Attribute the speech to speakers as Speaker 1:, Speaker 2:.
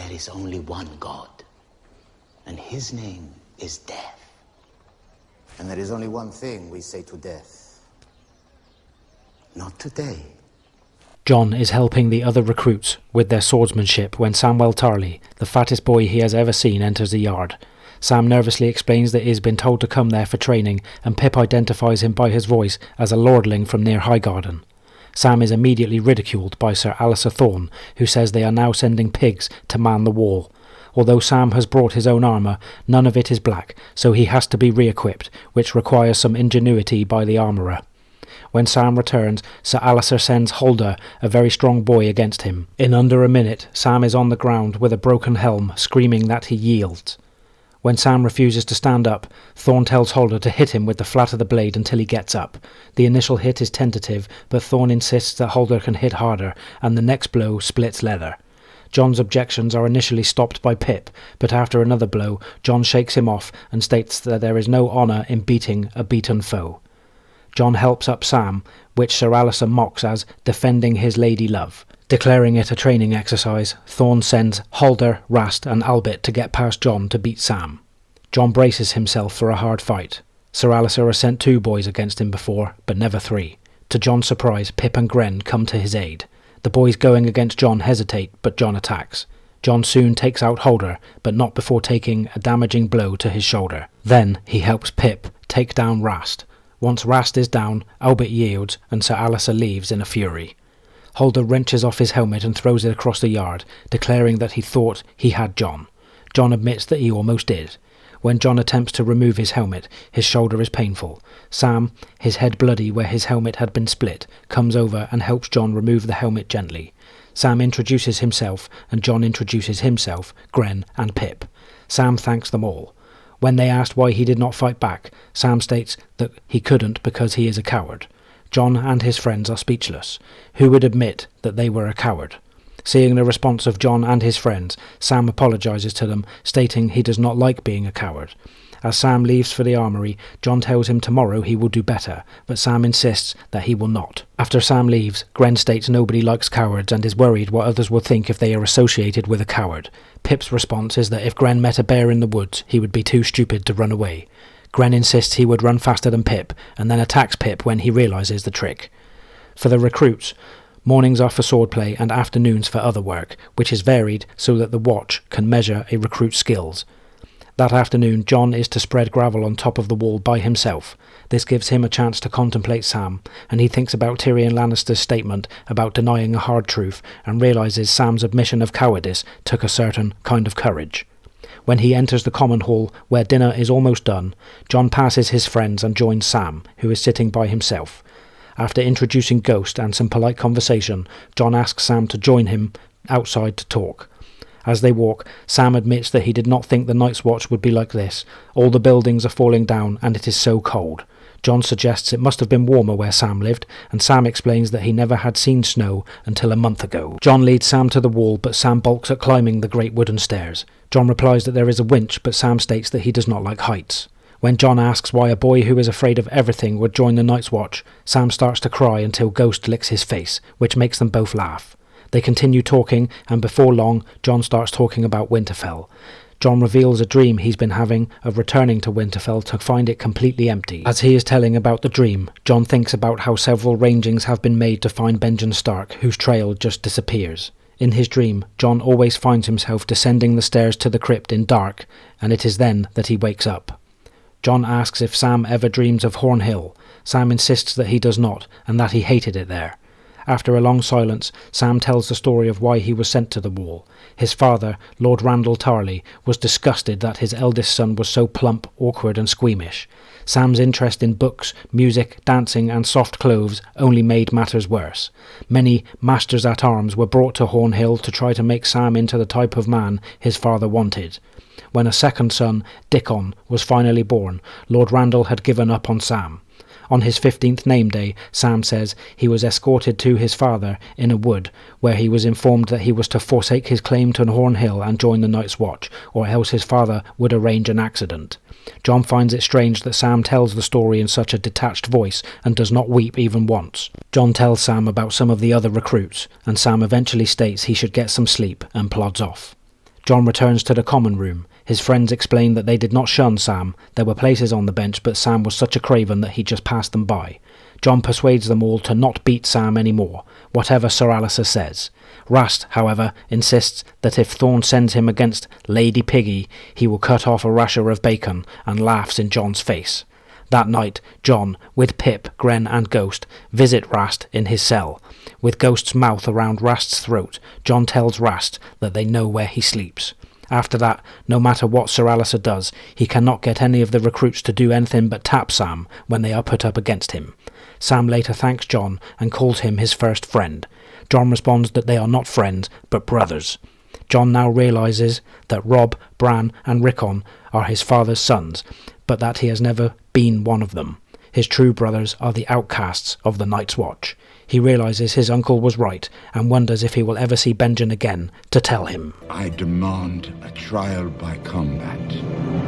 Speaker 1: there is only one God, and his name is death.
Speaker 2: And there is only one thing we say to death. Not today.
Speaker 3: Jon is helping the other recruits with their swordsmanship when Samwell Tarly, the fattest boy he has ever seen, enters the yard. Sam nervously explains that he has been told to come there for training, and Pip identifies him by his voice as a lordling from near Highgarden. Sam is immediately ridiculed by Sir Alistair Thorne, who says they are now sending pigs to man the wall. Although Sam has brought his own armour, none of it is black, so he has to be re-equipped, which requires some ingenuity by the armourer. When Sam returns, Sir Alistair sends Holder, a very strong boy, against him. In under a minute, Sam is on the ground with a broken helm, screaming that he yields. When Sam refuses to stand up, Thorne tells Holder to hit him with the flat of the blade until he gets up. The initial hit is tentative, but Thorne insists that Holder can hit harder, and the next blow splits leather. Jon's objections are initially stopped by Pip, but after another blow, Jon shakes him off and states that there is no honour in beating a beaten foe. Jon helps up Sam, which Sir Alistair mocks as defending his lady love. Declaring it a training exercise, Thorne sends Halder, Rast and Albert to get past Jon to beat Sam. Jon braces himself for a hard fight. Sir Alistair has sent 2 boys against him before, but never 3. To Jon's surprise, Pip and Gren come to his aid. The boys going against Jon hesitate, but Jon attacks. Jon soon takes out Halder, but not before taking a damaging blow to his shoulder. Then he helps Pip take down Rast. Once Rast is down, Albert yields, and Sir Alistair leaves in a fury. Halder wrenches off his helmet and throws it across the yard, declaring that he thought he had Jon. Jon admits that he almost did. When Jon attempts to remove his helmet, his shoulder is painful. Sam, his head bloody where his helmet had been split, comes over and helps Jon remove the helmet gently. Sam introduces himself, and Jon introduces himself, Gren and Pip. Sam thanks them all. When they asked why he did not fight back, Sam states that he couldn't because he is a coward. Jon and his friends are speechless. Who would admit that they were a coward? Seeing the response of Jon and his friends, Sam apologises to them, stating he does not like being a coward. As Sam leaves for the armoury, Jon tells him tomorrow he will do better, but Sam insists that he will not. After Sam leaves, Gren states nobody likes cowards and is worried what others will think if they are associated with a coward. Pip's response is that if Gren met a bear in the woods, he would be too stupid to run away. Gren insists he would run faster than Pip, and then attacks Pip when he realises the trick. For the recruits, mornings are for swordplay and afternoons for other work, which is varied so that the watch can measure a recruit's skills. That afternoon, Jon is to spread gravel on top of the wall by himself. This gives him a chance to contemplate Sam, and he thinks about Tyrion Lannister's statement about denying a hard truth and realises Sam's admission of cowardice took a certain kind of courage. When he enters the common hall, where dinner is almost done, Jon passes his friends and joins Sam, who is sitting by himself. After introducing Ghost and some polite conversation, Jon asks Sam to join him outside to talk. As they walk, Sam admits that he did not think the Night's Watch would be like this. All the buildings are falling down and it is so cold. Jon suggests it must have been warmer where Sam lived, and Sam explains that he never had seen snow until a month ago. Jon leads Sam to the wall, but Sam balks at climbing the great wooden stairs. Jon replies that there is a winch, but Sam states that he does not like heights. When Jon asks why a boy who is afraid of everything would join the Night's Watch, Sam starts to cry until Ghost licks his face, which makes them both laugh. They continue talking, and before long, Jon starts talking about Winterfell. Jon reveals a dream he's been having of returning to Winterfell to find it completely empty. As he is telling about the dream, Jon thinks about how several rangings have been made to find Benjen Stark, whose trail just disappears. In his dream, Jon always finds himself descending the stairs to the crypt in dark, and it is then that he wakes up. Jon asks if Sam ever dreams of Horn Hill. Sam insists that he does not, and that he hated it there. After a long silence, Sam tells the story of why he was sent to the Wall. His father, Lord Randall Tarly, was disgusted that his eldest son was so plump, awkward and squeamish. Sam's interest in books, music, dancing and soft clothes only made matters worse. Many masters-at-arms were brought to Horn Hill to try to make Sam into the type of man his father wanted. When a second son, Dickon, was finally born, Lord Randall had given up on Sam. On his 15th name day, Sam says he was escorted to his father in a wood, where he was informed that he was to forsake his claim to Horn Hill and join the Night's Watch, or else his father would arrange an accident. Jon finds it strange that Sam tells the story in such a detached voice and does not weep even once. Jon tells Sam about some of the other recruits, and Sam eventually states he should get some sleep and plods off. Jon returns to the common room. His friends explain that they did not shun Sam. There were places on the bench, but Sam was such a craven that he just passed them by. Jon persuades them all to not beat Sam anymore, whatever Sir Alistair says. Rast, however, insists that if Thorne sends him against Lady Piggy, he will cut off a rasher of bacon, and laughs in Jon's face. That night, Jon, with Pip, Gren and Ghost, visit Rast in his cell. With Ghost's mouth around Rast's throat, Jon tells Rast that they know where he sleeps. After that, no matter what Sir Alistair does, he cannot get any of the recruits to do anything but tap Sam when they are put up against him. Sam later thanks Jon and calls him his first friend. Jon responds that they are not friends, but brothers. Jon now realises that Robb, Bran and Rickon are his father's sons, but that he has never been one of them. His true brothers are the outcasts of the Night's Watch. He realises his uncle was right and wonders if he will ever see Benjen again to tell him.
Speaker 4: I demand a trial by combat.